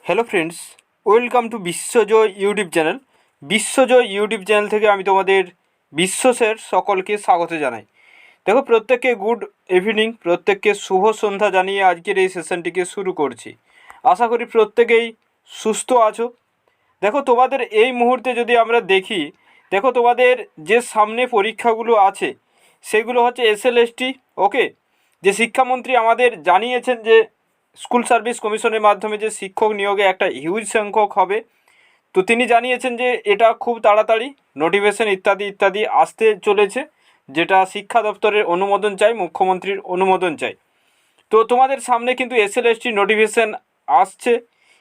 Hello friends, welcome to Biswajoy YouTube channel. Biswajoy YouTube channel থেকে আমি তোমাদের বিশ্বসের সকলকে স্বাগত জানাই। দেখো, প্রত্যেককে গুড ইভিনিং, প্রত্যেককে শুভ সন্ধ্যা জানিয়ে আজকের এই সেশনটিকে শুরু করছি। আশা করি প্রত্যেকেই সুস্থ আছো। দেখো, তোমাদের এই মুহূর্তে যদি আমরা দেখি, দেখো তোমাদের যে সামনে পরীক্ষাগুলো আছে সেগুলো হচ্ছে এসএলএসটি। ওকে, যে শিক্ষামন্ত্রী আমাদের জানিয়েছেন যে স্কুল সার্ভিস কমিশনের মাধ্যমে যে শিক্ষক নিয়োগে একটা হিউজ সংখ্যক হবে, তো তিনি জানিয়েছেন যে এটা খুব তাড়াতাড়ি নোটিফিকেশন ইত্যাদি ইত্যাদি আসতে চলেছে, যেটা শিক্ষা দপ্তরের অনুমোদন চাই, মুখ্যমন্ত্রীর অনুমোদন চাই। তো তোমাদের সামনে কিন্তু এসএলএসটি নোটিফিকেশন আসছে,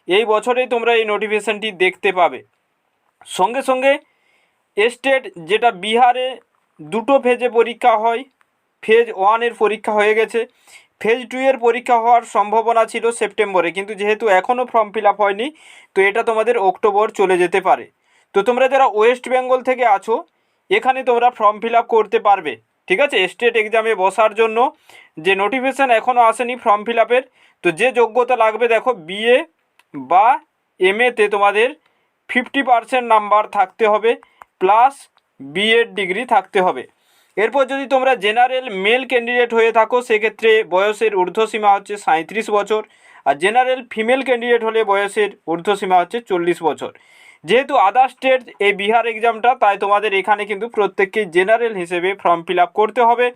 এই বছরেই তোমরা এই নোটিফিকেশনটি দেখতে পাবে। সঙ্গে সঙ্গে স্টেট, যেটা বিহারে দুটো ফেজে পরীক্ষা হয়, ফেজ 1-এর পরীক্ষা হয়ে গেছে, ফেজ 2-এর পরীক্ষা হওয়ার সম্ভাবনা ছিল সেপ্টেম্বরে, কিন্তু যেহেতু এখনও ফর্ম ফিল আপ হয়নি, তো এটা তোমাদের অক্টোবর চলে যেতে পারে। তো তোমরা যারা ওয়েস্ট বেঙ্গল থেকে আছো, এখানে তোমরা ফর্ম ফিল আপ করতে পারবে। ঠিক আছে, স্টেট এক্সামে বসার জন্য যে নোটিফিকেশান এখনও আসেনি ফর্ম ফিল আপের, তো যে যোগ্যতা লাগবে দেখো, বিএ বা এমএতে তোমাদের 50% নাম্বার থাকতে হবে, প্লাস বিএড ডিগ্রি থাকতে হবে। এরপর যদি তোমরা জেনারেল মেল ক্যান্ডিডেট হয়ে থাকো, সেক্ষেত্রে বয়সের ঊর্ধ্বসীমা হচ্ছে 37 বছর, আর জেনারেল ফিমেল ক্যান্ডিডেট হলে বয়সের ঊর্ধ্বসীমা হচ্ছে 40 বছর। যেহেতু আদার স্টেট এই বিহার এক্সামটা, তাই তোমাদের এখানে কিন্তু প্রত্যেককে জেনারেল হিসেবে ফর্ম ফিল আপ করতে হবে,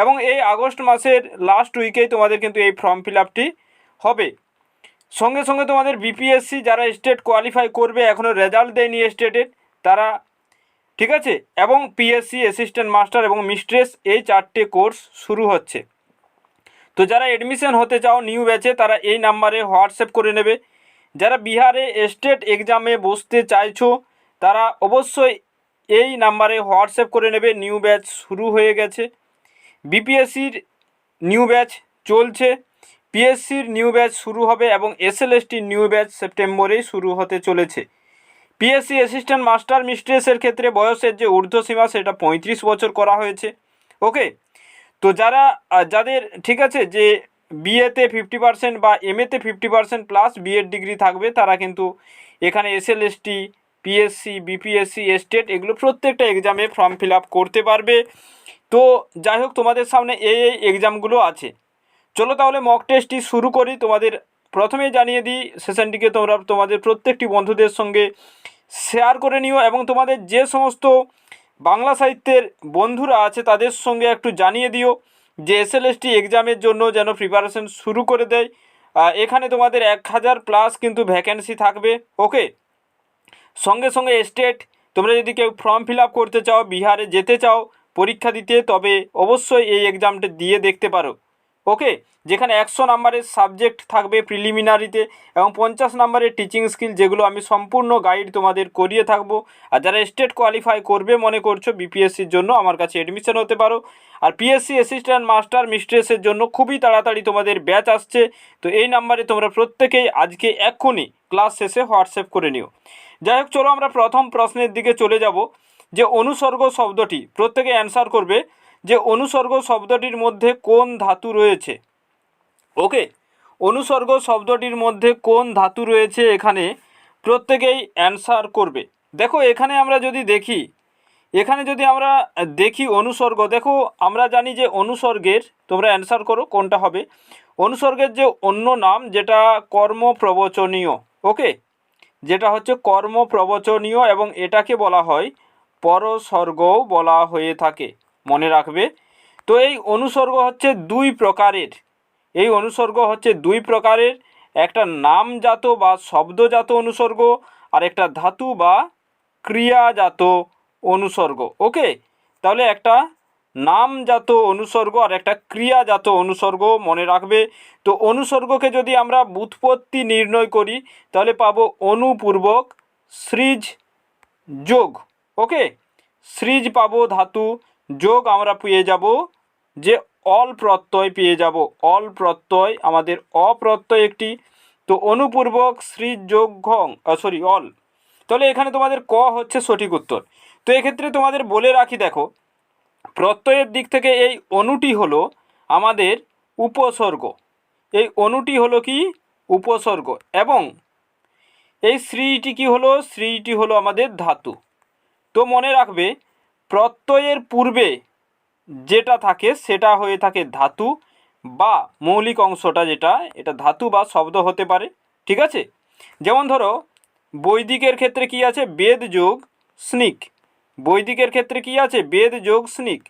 এবং এই আগস্ট মাসের লাস্ট উইকেই তোমাদের কিন্তু এই ফর্ম ফিল আপটি হবে। সঙ্গে সঙ্গে তোমাদের বিপিএসসি যারা স্টেট কোয়ালিফাই করবে, এখনও রেজাল্ট দেয়নি স্টেটের, তারা, ঠিক আছে, এবং পিএসসি অ্যাসিস্ট্যান্ট মাস্টার এবং মিস্ট্রেস, এই 4টে কোর্স শুরু হচ্ছে। তো যারা অ্যাডমিশন হতে চাও নিউ ব্যাচে, তারা এই নাম্বারে হোয়াটসঅ্যাপ করে নেবে। যারা বিহারে স্টেট এক্সামে বসতে চাইছো, তারা অবশ্যই এই নাম্বারে হোয়াটসঅ্যাপ করে নেবে। নিউ ব্যাচ শুরু হয়ে গেছে, বিপিএসসির নিউ ব্যাচ চলছে, পিএসসির নিউ ব্যাচ শুরু হবে, এবং এসএলএসটির নিউ ব্যাচ সেপ্টেম্বরেই শুরু হতে চলেছে। পিএসসি অ্যাসিস্ট্যান্ট মাস্টার মিস্ট্রেসের ক্ষেত্রে বয়সের যে ঊর্ধ্বসীমা সেটা 35 বছর করা হয়েছে। ওকে, তো যাদের, ঠিক আছে, যে বিএতে 50% বা এমএতে 50% প্লাস বিএড ডিগ্রি থাকবে, তারা কিন্তু এখানে এসএলএসটি, পিএসসি, বিপিএসসি, স্টেট, এগুলো প্রত্যেকটা এক্সামে ফর্ম ফিল আপ করতে পারবে। তো যাই হোক, তোমাদের সামনে এই এক্সামগুলো আছে। চলো তাহলে মক টেস্টটি শুরু করি। তোমাদের প্রথমেই জানিয়ে দিই, সেশনটিকে তোমরা তোমাদের প্রত্যেকটি বন্ধুদের সঙ্গে শেয়ার করে নিও, এবং তোমাদের যে সমস্ত বাংলা সাহিত্যের বন্ধুরা আছে তাদের সঙ্গে একটু জানিয়ে দিও যে এসএলএসটি এক্সামের জন্য যেন প্রিপারেশন শুরু করে দেয়। এখানে তোমাদের 1000 প্লাস কিন্তু ভ্যাকেন্সি থাকবে। ওকে, সঙ্গে সঙ্গে স্টেট, তোমরা যদি কেউ ফর্ম ফিল আপ করতে চাও, বিহারে যেতে চাও পরীক্ষা দিতে, তবে অবশ্যই এই এক্সামটা দিয়ে দেখতে পারো। ওকে, যেখানে 100 নাম্বারের সাবজেক্ট থাকবে প্রিলিমিনারিতে, এবং 50 নাম্বারের টিচিং স্কিল, যেগুলো আমি সম্পূর্ণ গাইড তোমাদের করিয়ে থাকবো। আর যারা স্টেট কোয়ালিফাই করবে মনে করছো বিপিএসসির জন্য, আমার কাছে অ্যাডমিশন হতে পারো। আর পিএসসি অ্যাসিস্ট্যান্ট মাস্টার মিস্ট্রেসের জন্য খুবই তাড়াতাড়ি তোমাদের ব্যাচ আসছে। তো এই নাম্বারে তোমরা প্রত্যেকেই আজকে এক্ষুনি ক্লাস শেষে হোয়াটসঅ্যাপ করে নিও। যাই হোক, চলো আমরা প্রথম প্রশ্নের দিকে চলে যাব। যে অনুসর্গ শব্দটি, প্রত্যেকে অ্যান্সার করবে যে অনুসর্গ শব্দটির মধ্যে কোন ধাতু রয়েছে। ওকে, অনুসর্গ শব্দটির মধ্যে কোন ধাতু রয়েছে, এখানে প্রত্যেকেই অ্যান্সার করবে। দেখো, এখানে আমরা যদি দেখি অনুসর্গ, দেখো আমরা জানি যে অনুসর্গের, তোমরা অ্যান্সার করো কোনটা হবে। অনুসর্গের যে অন্য নাম, যেটা কর্মপ্রবচনীয়। ওকে, যেটা হচ্ছে কর্মপ্রবচনীয়, এবং এটাকে বলা হয় পরসর্গও বলা হয়ে থাকে, মনে রাখবে। তো এই অনুসর্গ হচ্ছে দুই প্রকারের, একটা নামজাত বা শব্দজাত অনুসর্গ, আর একটা ধাতু বা ক্রিয়াজাত অনুসর্গ। ওকে, তাহলে একটা নামজাত অনুসর্গ আর একটা ক্রিয়াজাত অনুসর্গ মনে রাখবে। তো অনুসর্গকে যদি আমরা ব্যুৎপত্তি নির্ণয় করি, তাহলে পাবো অনুপূর্বক সৃজ যোগ। ওকে, সৃজ পাবো ধাতু, যোগ আমরা পেয়ে যাব যে অল প্রত্যয় পেয়ে যাব, অল প্রত্যয়, আমাদের অপ্রত্যয় একটি। তো অনুপূর্বক সৃজ যোগ অল, তাহলে এখানে তোমাদের ক হচ্ছে সঠিক উত্তর। তো এক্ষেত্রে তোমাদের বলে রাখি, দেখো প্রত্যয়ের দিক থেকে এই অনুটি হলো আমাদের উপসর্গ, এই অনুটি হলো কি উপসর্গ, এবং এই শ্রীটি কি হলো, শ্রীটি হলো আমাদের ধাতু। তো মনে রাখবে প্রত্যয়ের পূর্বে যেটা থাকে সেটা হয়ে থাকে ধাতু বা মৌলিক অংশটা যেটা, এটা ধাতু বা শব্দ হতে পারে। ঠিক আছে, যেমন ধরো বৈদিকের ক্ষেত্রে কি আছে, বেদ যোগ স্নিক। বৈদিকের ক্ষেত্রে কি আছে, বেদ যোগ স্নিক।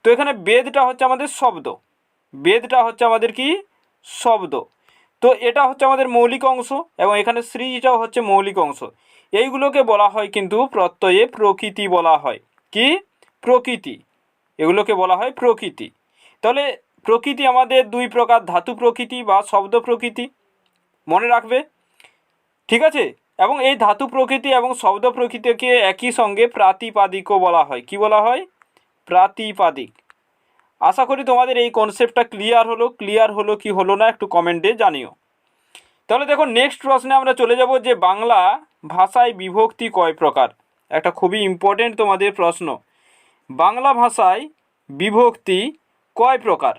তো এখানে বেদটা হচ্ছে আমাদের শব্দ, বেদটা হচ্ছে আমাদের কি শব্দ। তো এটা হচ্ছে আমাদের মৌলিক অংশ এবং এখানে শ্রীটাও হচ্ছে মৌলিক অংশ। এইগুলোকে বলা হয় কিন্তু প্রত্যয়ে প্রকৃতি বলা হয়। কি প্রকৃতি, এগুলোকে বলা হয় প্রকৃতি। তাহলে প্রকৃতি আমাদের দুই প্রকার, ধাতু প্রকৃতি বা শব্দ প্রকৃতি, মনে রাখবে। ঠিক আছে, এবং এই ধাতু প্রকৃতি এবং শব্দ প্রকৃতিকে একই সঙ্গে প্রাতিপাদিকও বলা হয়। কি বলা হয়, প্রাতিপাদিক। আশা করি তোমাদের এই কনসেপ্টটা ক্লিয়ার হলো কি হলো না একটু কমেন্টে জানিও। তাহলে দেখো নেক্সট প্রশ্নে আমরা চলে যাব যে বাংলা ভাষায় বিভক্তি কয় প্রকার। একটা খুবই ইম্পর্টেন্ট তোমাদের প্রশ্ন, বাংলা ভাষায় বিভক্তি কয় প্রকার।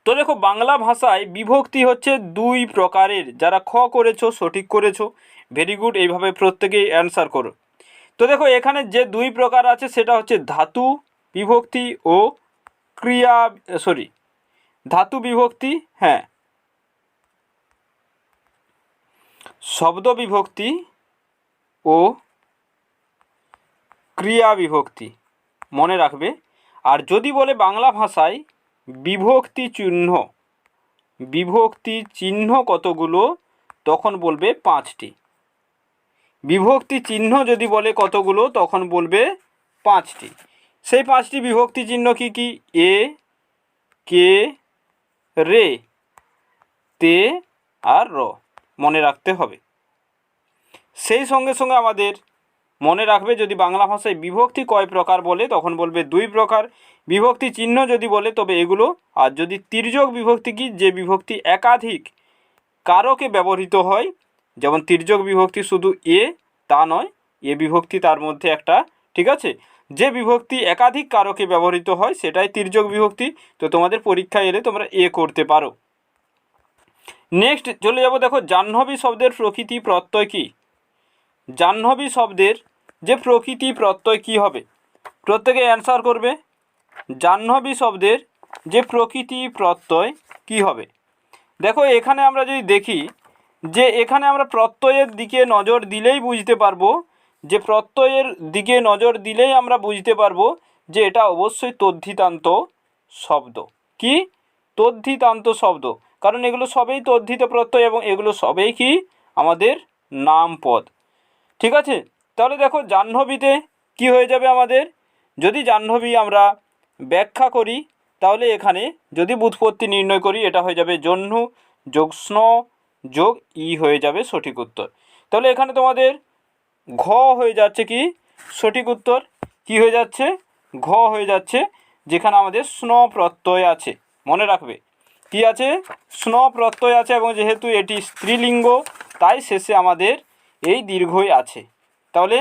তো দেখো বাংলা ভাষায় বিভক্তি হচ্ছে দুই প্রকারের। যারা খ করেছো সঠিক করেছো, ভেরি গুড, এইভাবে প্রত্যেকেই অ্যান্সার করো। তো দেখো এখানে যে দুই প্রকার আছে সেটা হচ্ছে ধাতু বিভক্তি ও ধাতু বিভক্তি, হ্যাঁ, শব্দ বিভক্তি ও ক্রিয়া বিভক্তি, মনে রাখবে। আর যদি বলে বাংলা ভাষায় বিভক্তি চিহ্ন কতগুলো, তখন বলবে 5টি। বিভক্তি চিহ্ন যদি বলে কতগুলো, তখন বলবে 5টি। সেই 5টি বিভক্তি চিহ্ন কি কি, এ, কে, রে, তে আর র, মনে রাখতে হবে। সেই সঙ্গে সঙ্গে আমাদের মনে রাখবে যদি বাংলা ভাষায় বিভক্তি কয় প্রকার বলে, তখন বলবে 2 প্রকার। বিভক্তি চিহ্ন যদি বলে তবে এগুলো। আর যদি তির্যক বিভক্তি কি, যে বিভক্তি একাধিক কারকে ব্যবহৃত হয়, যেমন তির্যক বিভক্তি শুধু এ তা নয়, এ বিভক্তি তার মধ্যে একটা। ঠিক আছে, যে বিভক্তি একাধিক কারকে ব্যবহৃত হয় সেটাই তির্যক বিভক্তি। তো তোমাদের পরীক্ষায় এলে তোমরা এ করতে পারো। নেক্সট চলে যাব, দেখো জাহ্নবী শব্দের প্রকৃতি প্রত্যয় কি। জাহ্নবী শব্দের যে প্রকৃতি প্রত্যয় কি হবে, প্রত্যেকে অ্যান্সার করবে। জাহ্নবী শব্দের যে প্রকৃতি প্রত্যয় কি হবে। দেখো এখানে আমরা যদি দেখি যে এখানে আমরা প্রত্যয়ের দিকে নজর দিলেই বুঝতে পারবো, যে প্রত্যয়ের দিকে নজর দিলেই আমরা বুঝতে পারবো যে এটা অবশ্যই তদ্ধিতান্ত শব্দ। কি তদ্ধিতান্ত শব্দ, কারণ এগুলো সবই তদ্ধিত প্রত্যয় এবং এগুলো সবই কি আমাদের নামপদ। ঠিক আছে, তাহলে দেখো জাহ্নবীতে কি হয়ে যাবে আমাদের, যদি জাহ্নবী আমরা ব্যাখ্যা করি তাহলে এখানে যদি ব্যুৎপত্তি নির্ণয় করি, এটা হয়ে যাবে জহ্নু যোগ স্ন যোগ ই হয়ে যাবে সঠিক উত্তর। তাহলে এখানে তোমাদের ঘ হয়ে যাচ্ছে কি সঠিক উত্তর, কি হয়ে যাচ্ছে ঘ হয়ে যাচ্ছে, যেখানে আমাদের স্ন প্রত্যয় আছে। মনে রাখবে কি আছে, স্ন প্রত্যয় আছে, এবং যেহেতু এটি স্ত্রীলিঙ্গ তাই শেষে আমাদের এই দীর্ঘই আছে। তাহলে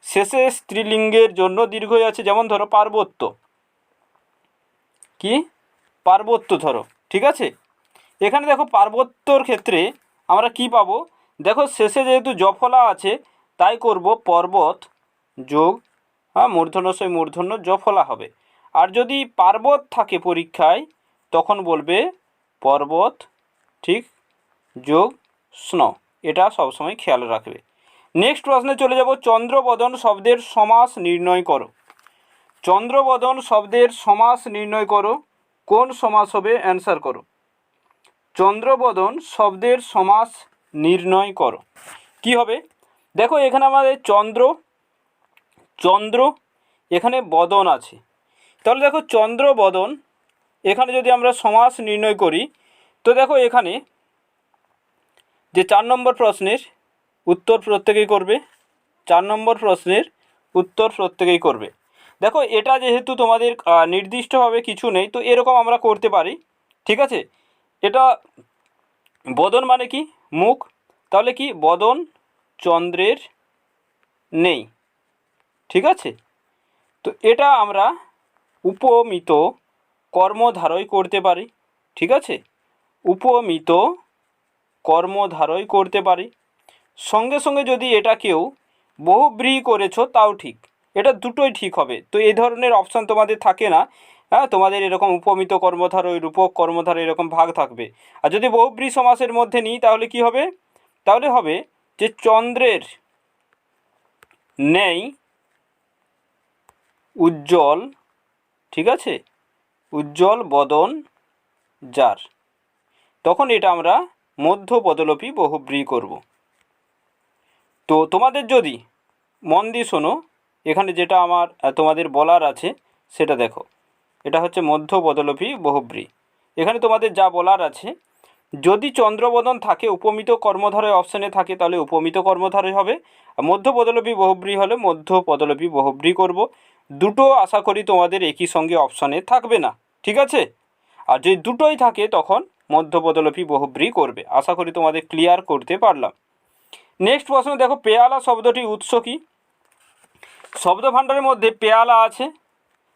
শেষে স্ত্রীলিঙ্গের জন্য দীর্ঘই আছে। যেমন ধরো পার্বত্য, কি পার্বত্য ধরো। ঠিক আছে, এখানে দেখো পার্বত্যর ক্ষেত্রে আমরা কি পাবো, দেখো শেষে যেহেতু জফলা আছে তাই করব পর্বত যোগ মূর্ধন্যস্বই মূর্ধন্য জফলা হবে। আর যদি পার্বত থাকে পরীক্ষায় তখন বলবে পর্বত, ঠিক, যোগ স্ন, এটা সবসময় খেয়াল রাখবে। নেক্সট প্রশ্নে চলে যাব, চন্দ্রবদন শব্দের সমাস নির্ণয় করো। চন্দ্রবদন শব্দের সমাস নির্ণয় করো, কোন সমাস হবে অ্যান্সার করো। চন্দ্রবদন শব্দের সমাস নির্ণয় করো, কি হবে। দেখো এখানে আমাদের চন্দ্র এখানে বদন আছে, তাহলে দেখো চন্দ্রবদন এখানে যদি আমরা সমাস নির্ণয় করি, তো দেখো এখানে যে 4 নম্বর প্রশ্নের উত্তর প্রত্যেকেই করবে, 4 নম্বর প্রশ্নের উত্তর প্রত্যেকেই করবে। দেখো এটা যেহেতু তোমাদের নির্দিষ্টভাবে কিছু নেই, তো এরকম আমরা করতে পারি। ঠিক আছে, এটা বদন মানে কি মুখ, তাহলে কি বদন চন্দ্রের নেই। ঠিক আছে, তো এটা আমরা উপমিত কর্মধারয় করতে পারি। ঠিক আছে, উপমিত কর্মধারয় করতে পারি। সঙ্গে সঙ্গে যদি এটা কেউ বহুব্রীহি করেছো তাও ঠিক, এটা দুটোই ঠিক হবে। তো এই ধরনের অপশান তোমাদের থাকে না, হ্যাঁ, তোমাদের এরকম উপমিত কর্মধার ওই রূপক কর্মধার এরকম ভাগ থাকবে। আর যদি বহুব্রীহি সমাসের মধ্যে নিই তাহলে কি হবে, তাহলে হবে যে চন্দ্রের ন্যায় উজ্জ্বল, ঠিক আছে, উজ্জ্বল বদন যার, তখন এটা আমরা মধ্য পদলোপী বহুব্রীহি করব। তো তোমাদের যদি মন দিয়ে শোনো, এখানে যেটা আমার তোমাদের বলার আছে সেটা দেখো, এটা হচ্ছে মধ্য পদলোপী বহুব্রীহি। এখানে তোমাদের যা বলার আছে, যদি চন্দ্রবদন থাকে উপমিত কর্মধারয় অপশানে থাকে তাহলে উপমিত কর্মধারয় হবে, আর মধ্য পদলোপী বহুব্রীহি হলে মধ্য পদলোপী বহুব্রীহি করব। দুটো আশা করি তোমাদের একই সঙ্গে অপশানে থাকবে না, ঠিক আছে। আর যদি দুটোই থাকে তখন মধ্য পদলোপী বহুব্রীহি করবে। আশা করি তোমাদের ক্লিয়ার করতে পারলাম। নেক্সট প্রশ্ন দেখো, পেয়ালা শব্দটির উৎস কী? শব্দ ভাণ্ডারের মধ্যে পেয়ালা আছে,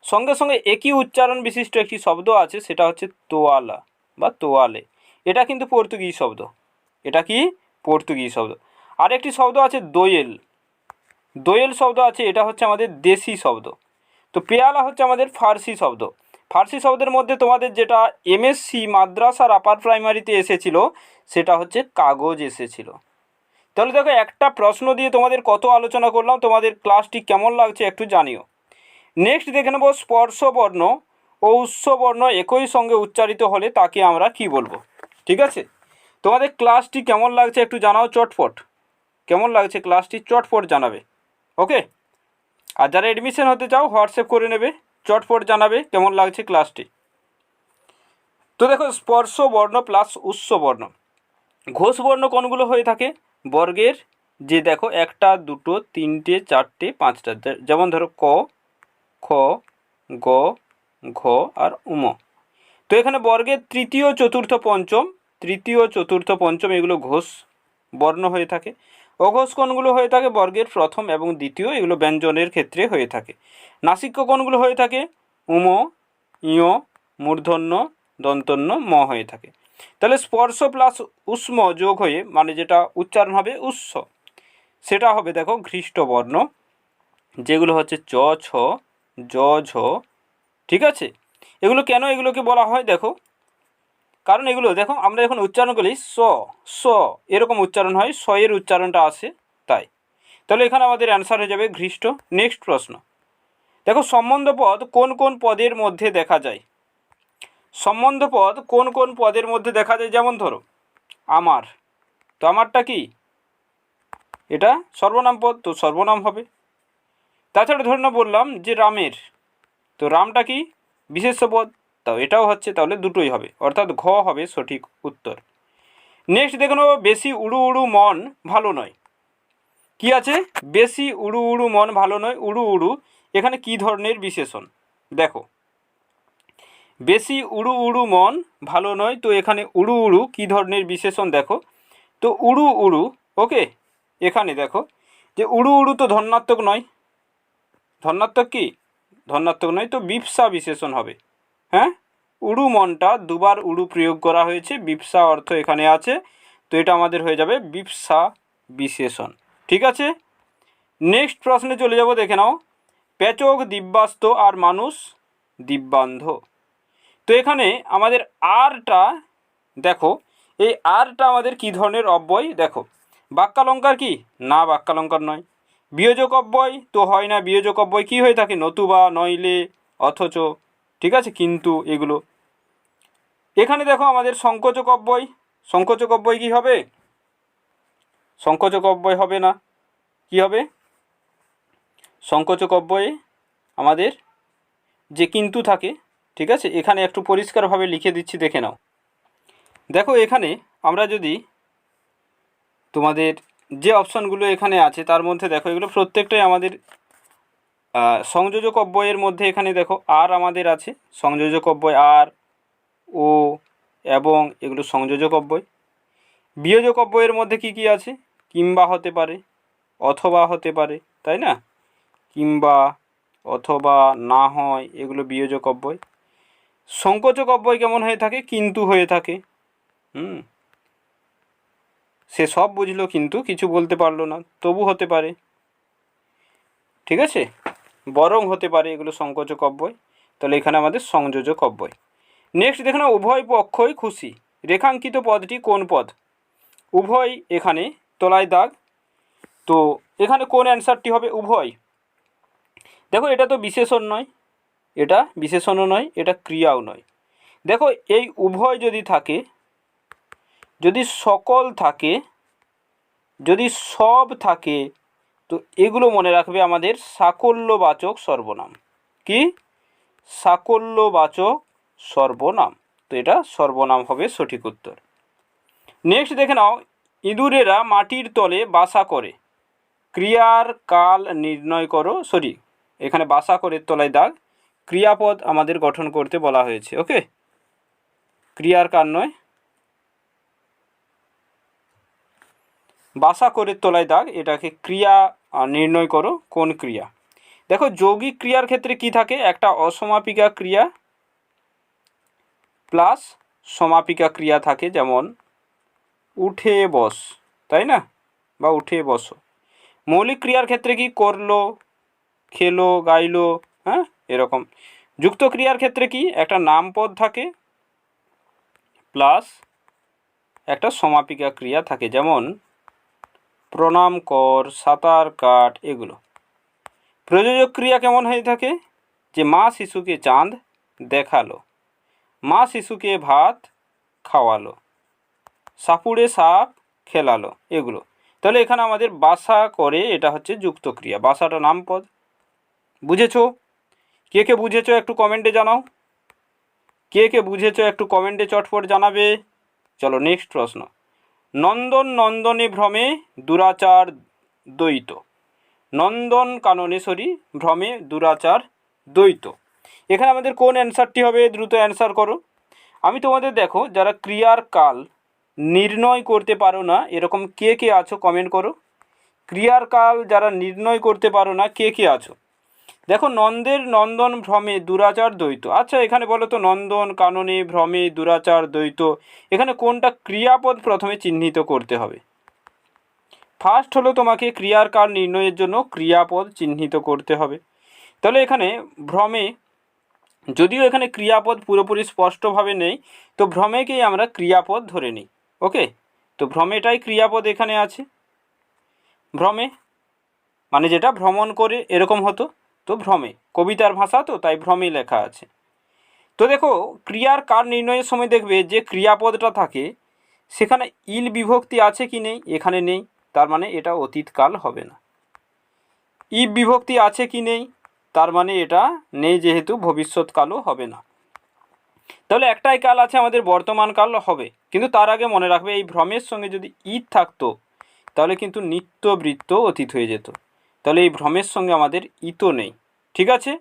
সঙ্গে সঙ্গে একই উচ্চারণ বিশিষ্ট একটি শব্দ আছে, সেটা হচ্ছে তোয়ালা বা তোয়ালে। এটা কিন্তু পর্তুগিজ শব্দ, এটা কি পর্তুগিজ শব্দ। আর একটি শব্দ আছে দোয়েল, দোয়েল শব্দ আছে, এটা হচ্ছে আমাদের দেশি শব্দ। তো পেয়ালা হচ্ছে আমাদের ফার্সি শব্দ। ফার্সি শব্দের মধ্যে তোমাদের যেটা এমএসসি মাদ্রাস আর আপার প্রাইমারিতে এসেছিল সেটা হচ্ছে কাগজ এসেছিল। তাহলে দেখো, একটা প্রশ্ন দিয়ে তোমাদের কত আলোচনা করলাম, তোমাদের ক্লাসটি কেমন লাগছে একটু জানিও। নেক্সট দেখে নেব, স্পর্শবর্ণ ও উৎসবর্ণ একই সঙ্গে উচ্চারিত হলে তাকে আমরা কি বলবো, ঠিক আছে। তোমাদের ক্লাসটি কেমন লাগছে একটু জানাও চটপট, কেমন লাগছে ক্লাসটি চটপট জানাবে, ওকে। আর যারা এডমিশন হতে চাও হোয়াটসঅ্যাপ করে নেবে, চটপট জানাবে কেমন লাগছে ক্লাসটি। তো দেখো, স্পর্শ বর্ণ প্লাস উৎস বর্ণ, ঘোষ বর্ণ কোনগুলো হয়ে থাকে? বর্গের যে দেখো একটা দুটো তিনটে চারটে পাঁচটা, যেমন ধরো ক, খ, গ, ঘ আর উম। তো এখানে বর্গের তৃতীয় চতুর্থ পঞ্চম, তৃতীয় চতুর্থ পঞ্চম এগুলো ঘোষ বর্ণ হয়ে থাকে। অঘোষ কোনগুলো হয়ে থাকে? বর্গের প্রথম এবং দ্বিতীয়, এগুলো ব্যঞ্জনের ক্ষেত্রে হয়ে থাকে। নাসিক্য কোনগুলো হয়ে থাকে? উম, ইয়, মূর্ধন্য, দন্তন্য, ম হয়ে থাকে। তাহলে স্পর্শ প্লাস উষ্ম যোগ হয়ে মানে যেটা উচ্চারণ হবে উৎস, সেটা হবে দেখো ঘৃষ্ট বর্ণ, যেগুলো হচ্ছে চ, ছ, জ, ঝ, ঠিক আছে। এগুলো এগুলোকে বলা হয় দেখো, কারণ এগুলো দেখো আমরা যখন উচ্চারণ করি স স এরকম উচ্চারণ হয়, স এর উচ্চারণটা আসে তাই। তাহলে এখানে আমাদের অ্যান্সার হয়ে যাবে ঘৃষ্ট। নেক্সট প্রশ্ন দেখো, সম্বন্ধ পদ কোন কোন পদের মধ্যে দেখা যায়? সম্বন্ধ পদ কোন কোন পদের মধ্যে দেখা যায়? যেমন ধরো আমার, তো আমারটা কি? এটা সর্বনাম পদ, তো সর্বনাম হবে। তাছাড়া ধরে না বললাম যে রামের, তো রামটা কি? বিশেষ্য পদ, তাও এটাও হচ্ছে, তাহলে দুটোই হবে, অর্থাৎ ঘ হবে সঠিক উত্তর। নেক্সট দেখে নেব, বেশি উড়ু উড়ু মন ভালো নয়। কি আছে? বেশি উড়ু উড়ু মন ভালো নয়। উড়ু উড়ু এখানে কি ধরনের বিশেষণ? দেখো, বেশি উড়ু উড়ু মন ভালো নয়, তো এখানে উড়ু উড়ু কি ধরনের বিশেষণ দেখো, তো উড়ু উড়ু, ওকে। এখানে দেখো যে উড়ু উড়ু তো ধন্যাত্মক নয়, ধন্যাত্মক কি? ধন্যাত্মক নয়, তো বিপসা বিশেষণ হবে। হ্যাঁ, উড়ু মনটা দুবার উড়ু প্রয়োগ করা হয়েছে, বিপসা অর্থ এখানে আছে, তো এটা আমাদের হয়ে যাবে বিপসা বিশেষণ, ঠিক আছে। নেক্সট প্রশ্নে চলে যাব, দেখে নাও, পেচক দিব্যাস্ত আর মানুষ দিব্যান্ধ। তো এখানে আমাদের আরটা দেখো, এই আরটা আমাদের কি ধরনের অব্যয়? দেখো, বাক্যালঙ্কার কি? না, বাক্যালঙ্কার নয়। বিয়োজক অব্যয় তো হয় না, বিয়োজক অব্যয় কী হয়ে থাকে? নতুবা, নইলে, অথচ, ঠিক আছে, কিন্তু, এগুলো। এখানে দেখো আমাদের সংকোচক অব্যয়, সংকোচক অব্যয় কী হবে? সংকোচক অব্যয় হবে না, কি হবে? সংকোচক অব্যয়ে আমাদের যে কিন্তু থাকে, ঠিক আছে। এখানে একটু পরিষ্কারভাবে লিখে দিচ্ছি, দেখে নাও। দেখো এখানে আমরা যদি তোমাদের যে অপশানগুলো এখানে আছে তার মধ্যে দেখো, এগুলো প্রত্যেকটাই আমাদের সংযোজক অব্যয়ের মধ্যে। এখানে দেখো আর আমাদের আছে সংযোজক অব্যয়, আর, ও, এবং, এগুলো সংযোজক অব্যয়। বিয়োজক অব্যয়ের মধ্যে কি কি আছে? কিংবা হতে পারে, অথবা হতে পারে, তাই না? কিংবা, অথবা, না হয়, এগুলো বিয়োজক অব্যয়। সংকোচক অব্যয় কেমন হয়ে থাকে? কিন্তু হয়ে থাকে। সে সব বুঝলো কিন্তু কিছু বলতে পারলো না, তবু হতে পারে, ঠিক আছে, বরং হতে পারে, এগুলো সংকোচক অব্যয়। তাহলে এখানে আমাদের সংযোজক অব্যয়। নেক্সট দেখে নাও, উভয় পক্ষই খুশি, রেখাঙ্কিত পদটি কোন পদ? উভয় এখানে তলায় দাগ, তো এখানে কোন অ্যান্সারটি হবে? উভয়। দেখো এটা তো বিশেষণ নয়, এটা বিশেষণও নয়, এটা ক্রিয়াও নয়। দেখো এই উভয় যদি থাকে, যদি সকল থাকে, যদি সব থাকে, তো এগুলো মনে রাখবে আমাদের সাকল্যবাচক সর্বনাম। কি? সাকল্যবাচক সর্বনাম। তো এটা সর্বনাম হবে সঠিক উত্তর। নেক্সট দেখে নাও, ইঁদুরেরা মাটির তলে বাসা করে, ক্রিয়ার কাল নির্ণয় করো। সরি, এখানে বাসা করে তলায় দাগ, ক্রিয়াপদ আমাদের গঠন করতে বলা হয়েছে। ওকে, ক্রিয়ার কাল নয়, বাসা করে তলায় দাগ, এটাকে ক্রিয়া নির্ণয় করো, কোন ক্রিয়া? দেখো যৌগিক ক্রিয়ার ক্ষেত্রে কি থাকে? একটা অসমাপিকা ক্রিয়া প্লাস সমাপিকা ক্রিয়া থাকে, যেমন উঠে বস, তাই না, বা উঠে বসো। মৌলিক ক্রিয়ার ক্ষেত্রে কি? করলো, খেলো, গাইলো, হ্যাঁ, এরকম। যুক্ত ক্রিয়ার ক্ষেত্রে কি? একটা নামপদ থাকে প্লাস একটা সমাপিকা ক্রিয়া থাকে, যেমন প্রণাম কর, সাঁতার কাট, এগুলো। প্রযোজক ক্রিয়া কেমন হয়ে থাকে? যে মা শিশুকে চাঁদ দেখালো, মা শিশুকে ভাত খাওয়ালো, সাপুড়ে সাপ খেলালো, এগুলো। তাহলে এখানে আমাদের বাসা করে, এটা হচ্ছে যুক্ত ক্রিয়া, বাসাটা নামপদ। বুঝেছো? কে কে বুঝেছো একটু কমেন্টে জানাও, কে কে বুঝেছো একটু কমেন্টে চটপট জানাবে। চলো নেক্সট প্রশ্ন, নন্দন নন্দনে ভ্রমে দুরাচার দ্বৈত, নন্দন কাননে ভ্রমে দুরাচার দ্বৈত। এখানে আমাদের কোন অ্যান্সারটি হবে? দ্রুত অ্যান্সার করো। আমি তোমাদের দেখো, যারা ক্রিয়ার কাল নির্ণয় করতে পারো না, এরকম কে কে আছো কমেন্ট করো। ক্রিয়ার কাল যারা নির্ণয় করতে পারো না, কে কে আছো? দেখো, নন্দের নন্দন ভ্রমে দুরাচার দ্বৈত। আচ্ছা এখানে বলো তো, নন্দন কাননে ভ্রমে দুরাচার দ্বৈত, এখানে কোনটা ক্রিয়াপদ প্রথমে চিহ্নিত করতে হবে? ফার্স্ট হলো তোমাকে ক্রিয়ার কাল নির্ণয়ের জন্য ক্রিয়াপদ চিহ্নিত করতে হবে। তাহলে এখানে ভ্রমে, যদিও এখানে ক্রিয়াপদ পুরোপুরি স্পষ্টভাবে নেই, তো ভ্রমেকেই আমরা ক্রিয়াপদ ধরে নিই। ওকে, তো ভ্রমেটাই ক্রিয়াপদ এখানে আছে। ভ্রমে মানে যেটা ভ্রমণ করে, এরকম হতো, তো ভ্রমে, কবিতার ভাষা তো, তাই ভ্রমে লেখা আছে। তো দেখো, ক্রিয়ার কাল নির্ণয়ের সময় দেখবে যে ক্রিয়াপদটা থাকে, সেখানে ইল বিভক্তি আছে কি নেই? এখানে নেই, তার মানে এটা অতীতকাল হবে না। ই বিভক্তি আছে কি নেই? তার মানে এটা নেই, যেহেতু ভবিষ্যৎকালও হবে না। তাহলে একটাই কাল আছে আমাদের, বর্তমান কাল হবে। কিন্তু তার আগে মনে রাখবে, এই ভ্রমের সঙ্গে যদি ঈদ থাকতো, তাহলে কিন্তু নিত্যবৃত্ত অতীত হয়ে যেত। তাহলে এই ভ্রমের সঙ্গে আমাদের ইতো নেই, ঠিক আছে,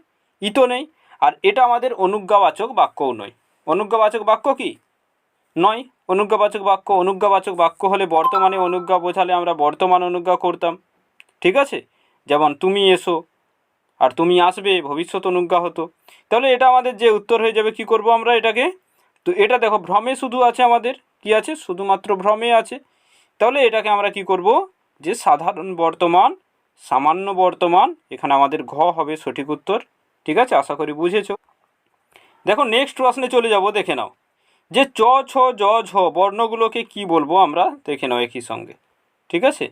ইতো নেই। আর এটা আমাদের অনুজ্ঞাবাচক বাক্যও নয়। অনুজ্ঞাবাচক বাক্য কি নয়? অনুজ্ঞাবাচক বাক্য, অনুজ্ঞাবাচক বাক্য হলে বর্তমানে অনুজ্ঞা বোঝালে আমরা বর্তমান অনুজ্ঞা করতাম, ঠিক আছে, যেমন তুমি এসো, আর তুমি আসবে ভবিষ্যৎ অনুজ্ঞা হতো। তাহলে এটা আমাদের যে উত্তর হয়ে যাবে, কি করব আমরা এটাকে? তো এটা দেখো, ভ্রমে শুধু আছে আমাদের, কি আছে? শুধুমাত্র ভ্রমে আছে। তাহলে এটাকে আমরা কি করব? যে সাধারণ বর্তমান, সামান্য বর্তমান, এখানে আমাদের ঘ হবে সঠিক উত্তর। ঠিক আছে, আশা করি বুঝেছো। দেখো নেক্সট প্রশ্নে চলে যাব, দেখে নাও যে চ ছ জ ঝ বর্ণগুলোকে কি বলবো আমরা, দেখে নাও একই সঙ্গে, ঠিক আছে,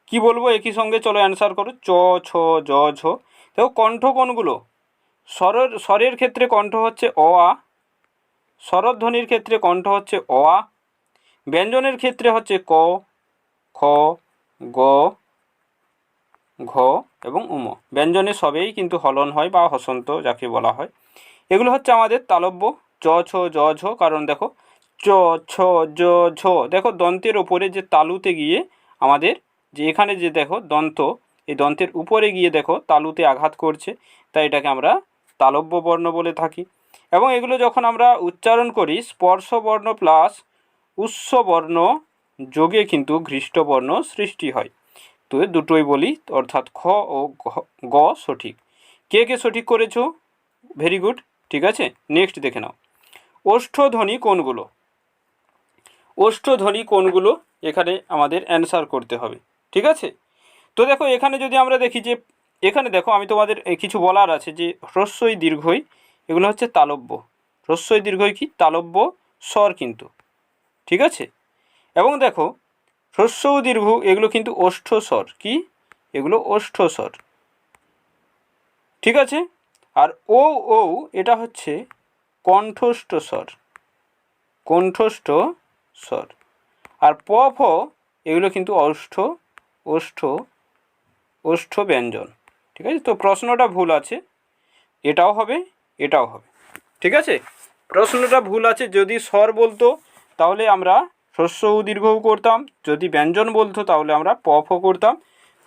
কি বলবো একই সঙ্গে, চলো অ্যান্সার করো। চ ছ জ ঝ। দেখো কণ্ঠ কোনগুলো? স্বরের ক্ষেত্রে কণ্ঠ হচ্ছে অ আ, স্বরধ্বনির ক্ষেত্রে কণ্ঠ হচ্ছে অ আ, ব্যঞ্জনের ক্ষেত্রে হচ্ছে ক, খ, গ, ঘ এবং উম। ব্যঞ্জনে সবেই কিন্তু হলন হয় বা হসন্ত যাকে বলা হয়। এগুলো হচ্ছে আমাদের তালব্য, চ ছ জ ঝ। কারণ দেখো, চ ছ জ ঝ, দেখো দন্তের ওপরে যে তালুতে গিয়ে আমাদের, যে এখানে যে দেখো দন্ত, এই দন্তের উপরে গিয়ে দেখো তালুতে আঘাত করছে, তাই এটাকে আমরা তালব্য বর্ণ বলে থাকি। এবং এগুলো যখন আমরা উচ্চারণ করি, স্পর্শ বর্ণ প্লাস উৎস বর্ণ যোগে কিন্তু ঘৃষ্ট বর্ণ সৃষ্টি হয়। তো দুটোই বলি, অর্থাৎ খ ও গ সঠিক। কে কে সঠিক করেছো? ভেরি গুড, ঠিক আছে। নেক্সট দেখে নাও, ওষ্ঠধ্বনি কোনগুলো? ওষ্ঠধ্বনি কোনগুলো? এখানে আমাদের অ্যান্সার করতে হবে। ঠিক আছে, তো দেখো এখানে যদি আমরা দেখি যে এখানে দেখো আমি তোমাদের কিছু বলার আছে যে হ্রস্বই দীর্ঘই এগুলো হচ্ছে তালব্য। হ্রস্বই দীর্ঘই কি তালব্য স্বর কিন্তু। ঠিক আছে, এবং দেখো হ্রস্ব ও দীর্ঘ এগুলো কিন্তু ওষ্ঠ স্বর। কি এগুলো ওষ্ঠ স্বর। ঠিক আছে, আর ও ও এটা হচ্ছে কণ্ঠস্থ স্বর। কণ্ঠস্থ স্বর। আর প ফ এগুলো কিন্তু ওষ্ঠ ওষ্ঠ ওষ্ঠ ব্যঞ্জন। ঠিক আছে, তো প্রশ্নটা ভুল আছে, এটাও হবে এটাও হবে। ঠিক আছে, প্রশ্নটা ভুল আছে। যদি স্বর বলতো তাহলে আমরা হ্রস্ব ও দীর্ঘ করতাম, যদি ব্যঞ্জন বলতো তাহলে আমরা প ফ করতাম।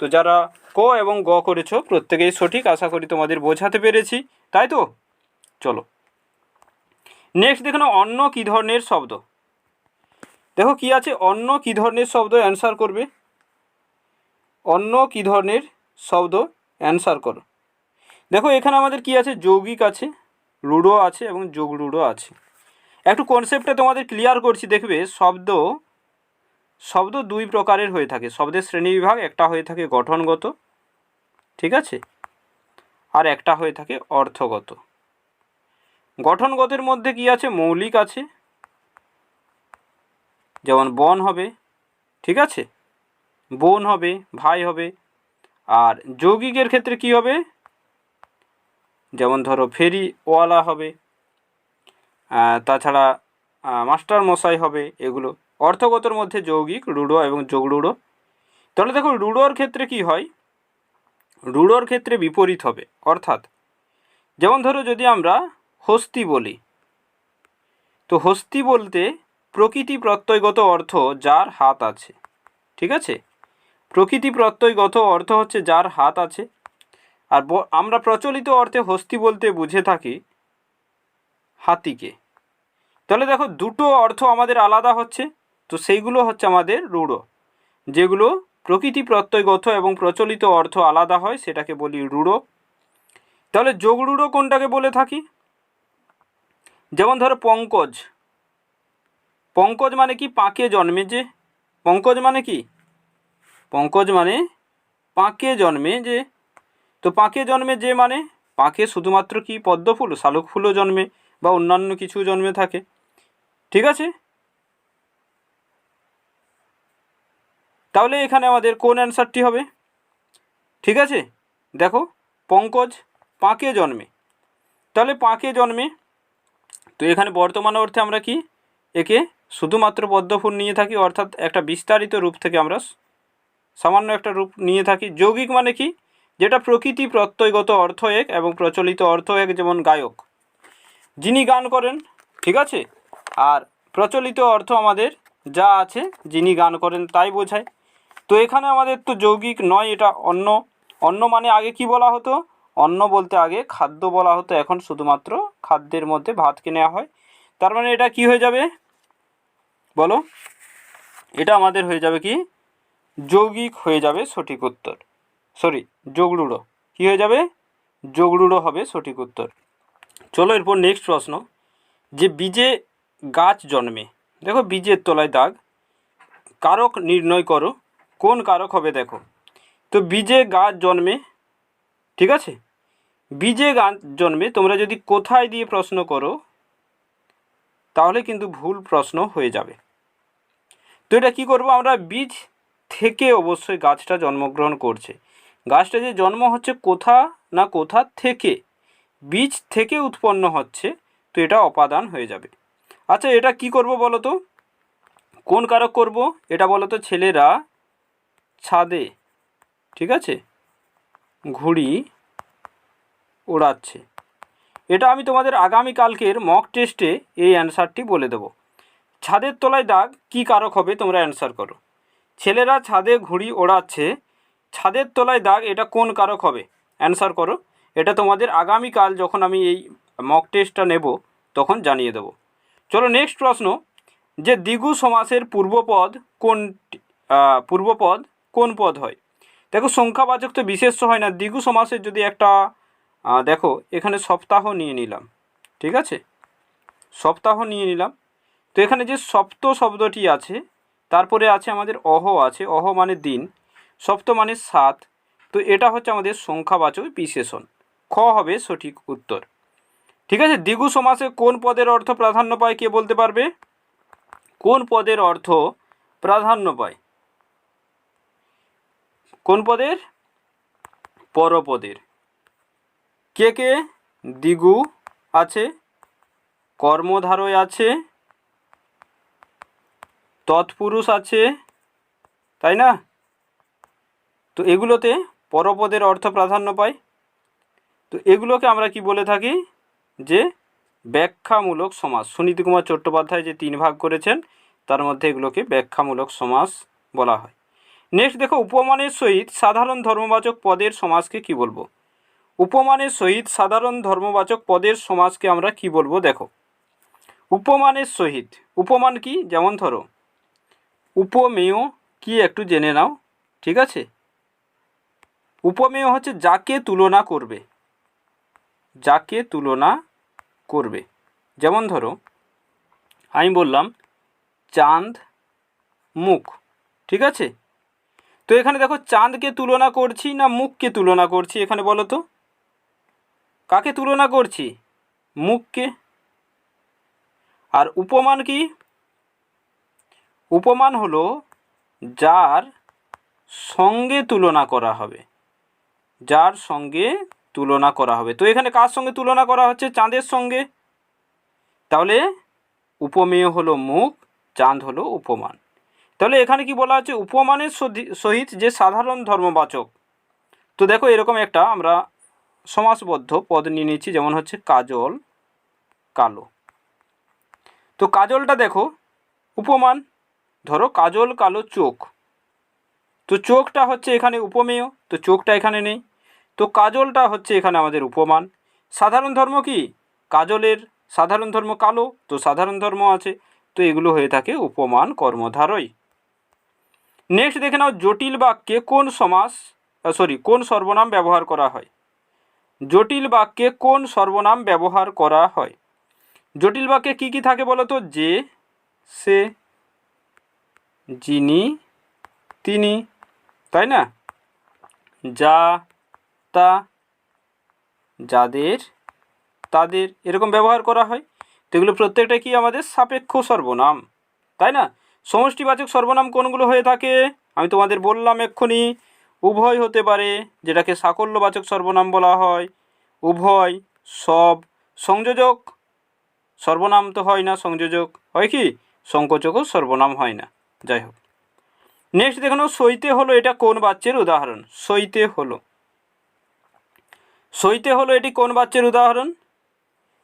তো যারা ক এবং গ করেছো প্রত্যেকেই সঠিক, আশা করি তোমাদের বোঝাতে পেরেছি, তাই তো। চলো নেক্সট দেখো না, অন্য কী ধরনের শব্দ। দেখো কি আছে, অন্য কী ধরনের শব্দ, অ্যান্সার করবে। অন্য কী ধরনের শব্দ, অ্যান্সার করো। দেখো এখানে আমাদের কি আছে, যৌগিক আছে, রূঢ় আছে এবং যোগরূঢ় আছে। একটু কনসেপ্টটা তোমাদের ক্লিয়ার করছি। দেখবে শব্দ শব্দ দুই প্রকারের হয়ে থাকে। শব্দের শ্রেণীবিভাগ, একটা হয়ে থাকে গঠনগত, ঠিক আছে, আর একটা হয়ে থাকে অর্থগত। গঠনগতের মধ্যে কি আছে, মৌলিক আছে, যেমন বন হবে, ঠিক আছে, বোন হবে, ভাই হবে। আর যৌগিকের ক্ষেত্রে কি হবে, যেমন ধরো ফেরিওয়ালা হবে, তাছাড়া মাস্টার মশাই হবে, এগুলো। অর্থগতর মধ্যে যৌগিক, রূঢ় এবং যোগরূঢ়। তাহলে দেখো রূঢ়র ক্ষেত্রে কি হয়, রূঢ়র ক্ষেত্রে বিপরীত হবে। অর্থাৎ যেমন ধরো যদি আমরা হস্তি বলি, তো হস্তি বলতে প্রকৃতি প্রত্যয়গত অর্থ যার হাত আছে। ঠিক আছে, প্রকৃতি প্রত্যয়গত অর্থ হচ্ছে যার হাত আছে। আর আমরা প্রচলিত অর্থে হস্তি বলতে বুঝে থাকি হাতিকে। তাহলে দেখো দুটো অর্থ আমাদের আলাদা হচ্ছে, তো সেইগুলো হচ্ছে আমাদের রূঢ়। যেগুলো প্রকৃতি প্রত্যয়গত এবং প্রচলিত অর্থ আলাদা হয় সেটাকে বলি রূঢ়। তাহলে যোগরূঢ় কোনটাকে বলে থাকি, যেমন ধরো পঙ্কজ। পঙ্কজ মানে কি, পাকে জন্মে যে। পঙ্কজ মানে কি, পঙ্কজ মানে পাকে জন্মে যে। তো পাকে জন্মে যে মানে পাকে শুধুমাত্র কি পদ্মফুল, শালুক ফুলও জন্মে বা অন্যান্য কিছু জন্মে থাকে। ঠিক আছে, তাহলে এখানে আমাদের কোন অ্যান্সারটি হবে। ঠিক আছে, দেখো পঙ্কজ পাকে জন্মে, তাহলে পাকে জন্মে। তো এখানে বর্তমান অর্থে আমরা কি একে শুধুমাত্র পদ্মফুল নিয়ে থাকি, অর্থাৎ একটা বিস্তারিত রূপ থেকে আমরা সামান্য একটা রূপ নিয়ে থাকি। যৌগিক মানে কি, যেটা প্রকৃতি প্রত্যয়গত অর্থ এক এবং প্রচলিত অর্থ এক, যেমন গায়ক, যিনি গান করেন। ঠিক আছে, আর প্রচলিত অর্থ আমাদের যা আছে যিনি গান করেন তাই বোঝায়। তো এখানে আমাদের তো যৌগিক নয়, এটা অন্য। অন্য মানে আগে কি বলা হতো, অন্ন বলতে আগে খাদ্য বলা হতো, এখন শুধুমাত্র খাদ্যের মধ্যে ভাতকে নেওয়া হয়। তার মানে এটা কি হয়ে যাবে বলো, এটা আমাদের হয়ে যাবে কি যৌগিক হয়ে যাবে সঠিক উত্তর। সরি, যোগরূঢ়। কী হয়ে যাবে, যোগরূঢ় হবে সঠিক উত্তর। চলো এরপর নেক্সট প্রশ্ন, যে বীজে গাছ জন্মে। দেখো বীজের তলায় দাগ, কারক নির্ণয় করো। কোন কারক হবে দেখো, তো বীজে গাছ জন্মে। ঠিক আছে, বীজে গাছ জন্মে তোমরা যদি কোথায় দিয়ে প্রশ্ন করো তাহলে কিন্তু ভুল প্রশ্ন হয়ে যাবে। তো এটা কী করবো আমরা, বীজ থেকে অবশ্যই গাছটা জন্মগ্রহণ করছে। গাছটা যে জন্ম হচ্ছে কোথা না কোথা থেকে, বীজ থেকে উৎপন্ন হচ্ছে, তো এটা অপাদান হয়ে যাবে। আচ্ছা এটা কি করব বলো তো, কোন কারক করব এটা বলো তো, ছেলেরা ছাদে, ঠিক আছে, ঘুড়ি ওড়াচ্ছে। এটা আমি তোমাদের আগামীকালকের মক টেস্টে এই অ্যান্সারটি বলে দেব। ছাদের তলায় দাগ কি কারক হবে, তোমরা অ্যান্সার করো। ছেলেরা ছাদে ঘুড়ি ওড়াচ্ছে, ছাদের তলায় দাগ এটা কোন কারক হবে, অ্যান্সার করো। এটা তোমাদের আগামীকাল যখন আমি এই মক টেস্টটা নেব তখন জানিয়ে দেব। চলো নেক্সট প্রশ্ন, যে দ্বিগু সমাসের পূর্বপদ কোন পদ হয়। দেখো সংখ্যাবাচক তো বিশেষ্য হয় না, দ্বিগু সমাসের যদি একটা দেখো এখানে সপ্তাহ নিয়ে নিলাম, ঠিক আছে, সপ্তাহ নিয়ে নিলাম। তো এখানে যে সপ্ত শব্দটি আছে তারপরে আছে আমাদের অহ আছে, অহ মানে দিন, সপ্ত মানে 7। তো এটা হচ্ছে আমাদের সংখ্যাবাচক বিশেষণ। খ হবে সঠিক উত্তর। ঠিক আছে, দ্বিগু সমাসে কোন পদের অর্থ প্রাধান্য পায়, কে বলতে পারবে? কোন পদের অর্থ প্রাধান্য পায়? কোন পদের? পরপদের। কে কে? দ্বিগু আছে, কর্মধারয় আছে, তৎপুরুষ আছে, তাই না? তো এগুলোতে পরপদের অর্থ প্রাধান্য পায়। তো এগুলোকে আমরা কি বলে থাকি? যে ব্যাখ্যামূলক সমাস। সুনীতি কুমার চট্টোপাধ্যায় যে 3 ভাগ করেছেন তার মধ্যে এগুলোকে ব্যাখ্যামূলক সমাস বলা হয়। নেক্সট দেখো, উপমানের সহিত সাধারণ ধর্মবাচক পদের সমাসকে কি বলবো? উপমানের সহিত সাধারণ ধর্মবাচক পদের সমাসকে আমরা কি বলবো? দেখো, উপমানের সহিত, উপমান কি? যেমন ধরো উপমেয় কি একটু জেনে নাও। ঠিক আছে, উপমেয় হচ্ছে যাকে তুলনা করবে, যাকে তুলনা করবে। যেমন ধরো আমি বললাম চাঁদ মুখ, ঠিক আছে? তো এখানে দেখো চাঁদকে তুলনা করছি না মুখকে তুলনা করছি, এখানে বলো তো কাকে তুলনা করছি? মুখকে। আর উপমান কি? উপমান হলো যার সঙ্গে তুলনা করা হবে, যার সঙ্গে তুলনা করা হবে। তো এখানে কার সঙ্গে তুলনা করা হচ্ছে? চাঁদের সঙ্গে। তাহলে উপমেয় হলো মুখ, চাঁদ হলো উপমান। তাহলে এখানে কি বলা হচ্ছে? উপমানের সহিত যে সাধারণ ধর্মবাচক। তো দেখো এরকম একটা আমরা সমাসবদ্ধ পদ নিয়ে নিচ্ছি, যেমন হচ্ছে কাজল কালো। তো কাজলটা দেখো উপমান, ধরো কাজল কালো চোখ, তো চোখটা হচ্ছে এখানে উপমেয়, তো চোখটা এখানে নেই, তো কাজলটা হচ্ছে এখানে আমাদের উপমান। সাধারণ ধর্ম কি? কাজলের সাধারণ ধর্ম কালো, তো সাধারণ ধর্ম আছে, তো এগুলো হয়ে থাকে উপমান কর্মধারয়। নেক্সট দেখে নাও, জটিল বাক্যে কোন সমাস কোন সর্বনাম ব্যবহার করা হয়? জটিল বাক্যে কোন সর্বনাম ব্যবহার করা হয়? জটিল বাক্যে কি কি থাকে বলো তো? যে, সে, যিনি, তিনি, তাই না? যা, তা, যাদের, তাদের, এরকম ব্যবহার করা হয়। তো এগুলো প্রত্যেকটা কি আমাদের সাপেক্ষ সর্বনাম, তাই না? সমষ্টিবাচক সর্বনাম কোনগুলো হয়ে থাকে? আমি তোমাদের বললাম এক্ষুনি, উভয় হতে পারে, যেটাকে সাকল্যবাচক সর্বনাম বলা হয়, উভয়, সব। সংযোজক সর্বনাম তো হয় না, সংযোজক হয় কি? সংকোচকও সর্বনাম হয় না। যাই হোক, নেক্সট দেখো, সইতে হলো এটা কোন বাচ্যের উদাহরণ? সইতে হলো, সইতে হলো এটি কোন বাচ্যের উদাহরণ?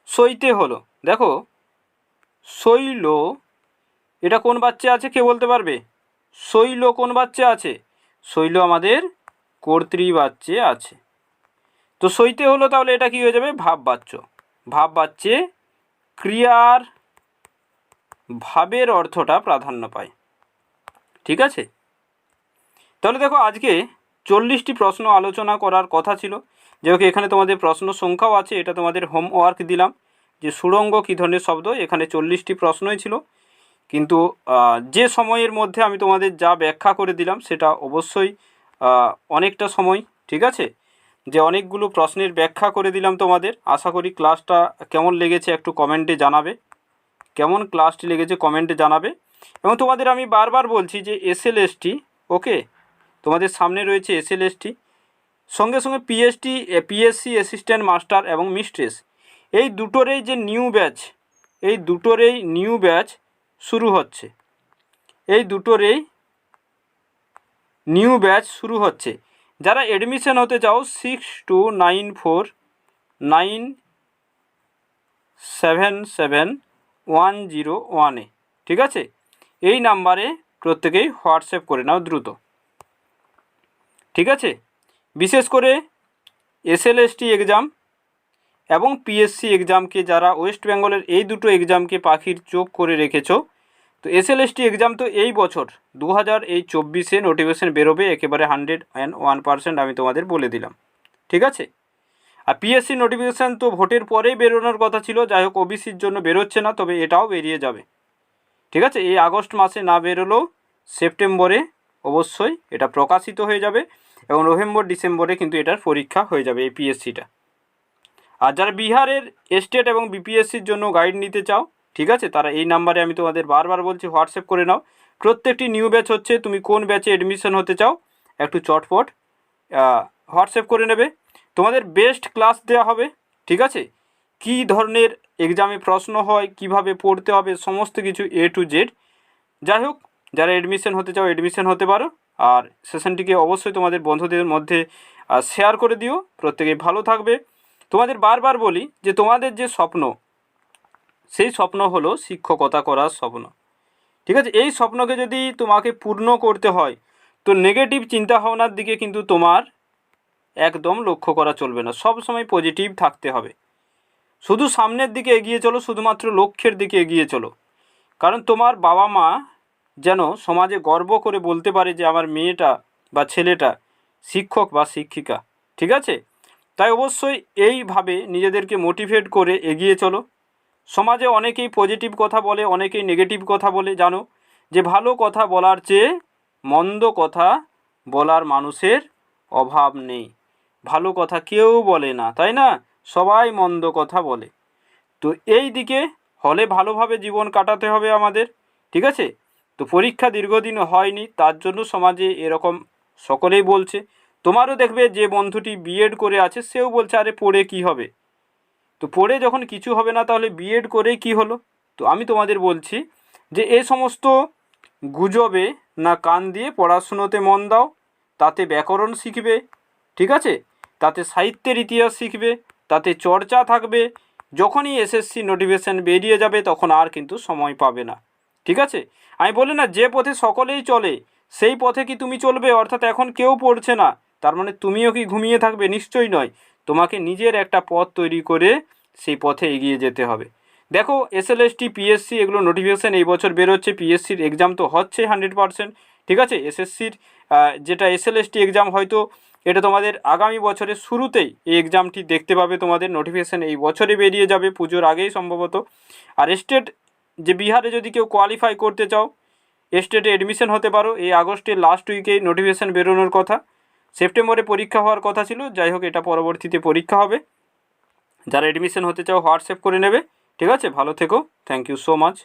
সইতে হলো, দেখো শৈল, এটা কোন বাচ্চা আছে, কে বলতে পারবে? শৈল কোন বাচ্চা আছে? শৈল আমাদের কর্তৃবাচ্যে আছে। তো সইতে হলো, তাহলে এটা কি হয়ে যাবে? ভাববাচ্য। ভাববাচ্যে ক্রিয়ার ভাবের অর্থটা প্রাধান্য পায়। ঠিক আছে, তাহলে দেখো আজকে 40টি প্রশ্ন আলোচনা করার কথা ছিল, যেহেতু এখানে তোমাদের প্রশ্ন সংখ্যাও আছে, এটা তোমাদের হোমওয়ার্ক দিলাম যে সুড়ঙ্গ কী ধরনের শব্দ। এখানে 40টি প্রশ্নই ছিল, কিন্তু যে সময়ের মধ্যে আমি তোমাদের যা ব্যাখ্যা করে দিলাম সেটা অবশ্যই অনেকটা সময়। ঠিক আছে, যে অনেকগুলো প্রশ্নের ব্যাখ্যা করে দিলাম তোমাদের। আশা করি ক্লাসটা কেমন লেগেছে একটু কমেন্টে জানাবে, কেমন ক্লাসটি লেগেছে কমেন্টে জানাবে। এবং তোমাদের আমি বারবার বলছি যে SLST, ওকে, তোমাদের সামনে রয়েছে SLST, সঙ্গে সঙ্গে পিএসসি অ্যাসিস্ট্যান্ট মাস্টার এবং মিস্ট্রেস, এই দুটোরই যে নিউ ব্যাচ শুরু হচ্ছে, এই দুটোরই নিউ ব্যাচ শুরু হচ্ছে। যারা অ্যাডমিশন হতে চাও 6294977101, ঠিক আছে, এই নাম্বারে প্রত্যেকেই হোয়াটসঅ্যাপ করে নাও দ্রুত। ঠিক আছে, বিশেষ করে SLST এক্সাম এবং পিএসসি এক্সামকে যারা ওয়েস্ট বেঙ্গলের এই দুটো এক্সামকে পাখির চোখ করে রেখেছো, তো SLST এক্সাম তো এই বছর 2024-এ নোটিফিকেশান বেরোবে, একেবারে 101% আমি তোমাদের বলে দিলাম। ঠিক আছে, আর পিএসসি নোটিফিকেশান তো ভোটের পরেই বেরোনোর কথা ছিল, যাই হোক ওবিসির জন্য বেরোচ্ছে না, তবে এটাও বেরিয়ে যাবে। ঠিক আছে, এই আগস্ট মাসে না বেরোলেও সেপ্টেম্বরে অবশ্যই এটা প্রকাশিত হয়ে যাবে এবং নভেম্বর ডিসেম্বরে কিন্তু এটার পরীক্ষা হয়ে যাবে এই পিএসসিটা। আর যারা বিহারের স্টেট এবং বিপিএসসির জন্য গাইড নিতে চাও, ঠিক আছে, তারা এই নাম্বারে আমি তোমাদের বারবার বলছি হোয়াটসঅ্যাপ করে নাও। প্রত্যেকটি নিউ ব্যাচ হচ্ছে, তুমি কোন ব্যাচে এডমিশন হতে চাও একটু চটপট হোয়াটসঅ্যাপ করে নেবে। তোমাদের বেস্ট ক্লাস দেওয়া হবে, ঠিক আছে, কী ধরনের এক্সামে প্রশ্ন হয়, কিভাবে পড়তে হবে, সমস্ত কিছু A to Z। যাই হোক, যারা এডমিশন হতে চাও এডমিশন হতে পারো। আর সেশনটিকে অবশ্যই তোমাদের বন্ধুদের মধ্যে শেয়ার করে দিও। প্রত্যেকে ভালো থাকবে। তোমাদের বারবার বলি যে তোমাদের যে স্বপ্ন, সেই স্বপ্ন হলো শিক্ষকতা করার স্বপ্ন, ঠিক আছে। এই স্বপ্নকে যদি তোমাকে পূর্ণ করতে হয় তো নেগেটিভ চিন্তাভাবনার দিকে কিন্তু তোমার একদম লক্ষ্য করা চলবে না, সব সময় পজিটিভ থাকতে হবে। শুধু সামনের দিকে এগিয়ে চলো, শুধুমাত্র লক্ষ্যের দিকে এগিয়ে চলো। কারণ তোমার বাবা মা যেন সমাজে গর্ব করে বলতে পারে যে আমার মেয়েটা বা ছেলেটা শিক্ষক বা শিক্ষিকা, ঠিক আছে। তাই অবশ্যই এইভাবে নিজেদেরকে মোটিভেট করে এগিয়ে চলো। সমাজে অনেকেই পজিটিভ কথা বলে, অনেকেই নেগেটিভ কথা বলে, জানো যে ভালো কথা বলার চেয়ে মন্দ কথা বলার মানুষের অভাব নেই। ভালো কথা কেউ বলে না, তাই না, সবাই মন্দ কথা বলে। তো এই দিকে হলে ভালোভাবে জীবন কাটাতে হবে আমাদের, ঠিক আছে। তো পরীক্ষা দীর্ঘদিন হয়নি, তার জন্য সমাজে এরকম সকলেই বলছে। তোমারও দেখবে যে বন্ধুটি বিএড করে আছে সেও বলছে আরে পড়ে কি হবে। তো পড়ে যখন কিছু হবে না তাহলে বিএড করে কি হলো। তো আমি তোমাদের বলছি যে এই সমস্ত গুজবে না কান দিয়ে পড়াশুনোতে মন দাও। তাতে ব্যাকরণ শিখবে, ঠিক আছে, তাতে সাহিত্যের ইতিহাস শিখবে, তাতে চর্চা থাকবে। যখনই এসএসসি নোটিফিকেশান বেরিয়ে যাবে তখন আর কিন্তু সময় পাবে না, ঠিক আছে। আমি বলি না যে পথে সকলেই চলে সেই পথে কি তুমি চলবে, অর্থাৎ এখন কেউ পড়ছে না তার মানে তুমিও কি ঘুমিয়ে থাকবে? নিশ্চয়ই নয়। তোমাকে নিজের একটা পথ তৈরি করে সেই পথে এগিয়ে যেতে হবে। দেখো এসএলএসটি পিএসসি এগুলো নোটিফিকেশান এই বছর বেরোচ্ছে। পিএসসির এক্সাম তো হচ্ছে 100%, ঠিক আছে। এসএসসির যেটা এসএলএসটি এক্সাম হয়তো এটা তোমাদের আগামী বছরের শুরুতেই এই এক্সামটি দেখতে পাবে। তোমাদের নোটিফিকেশান এই বছরে বেরিয়ে যাবে, পুজোর আগেই সম্ভবত। আর স্টেট যে বিহারে যদি কেউ কোয়ালিফাই করতে চাও স্টেটে এডমিশন হতে পারো। এই আগস্টের লাস্ট উইকেই নোটিফিকেশান বেরোনোর কথা, সেপ্টেম্বরে পরীক্ষা হওয়ার কথা ছিল। যাই হোক, এটা পরবর্তীতে পরীক্ষা হবে। যারা এডমিশন হতে চাও হোয়াটসঅ্যাপ করে নেবে, ঠিক আছে। ভালো থেকো, থ্যাংক ইউ সো মাচ।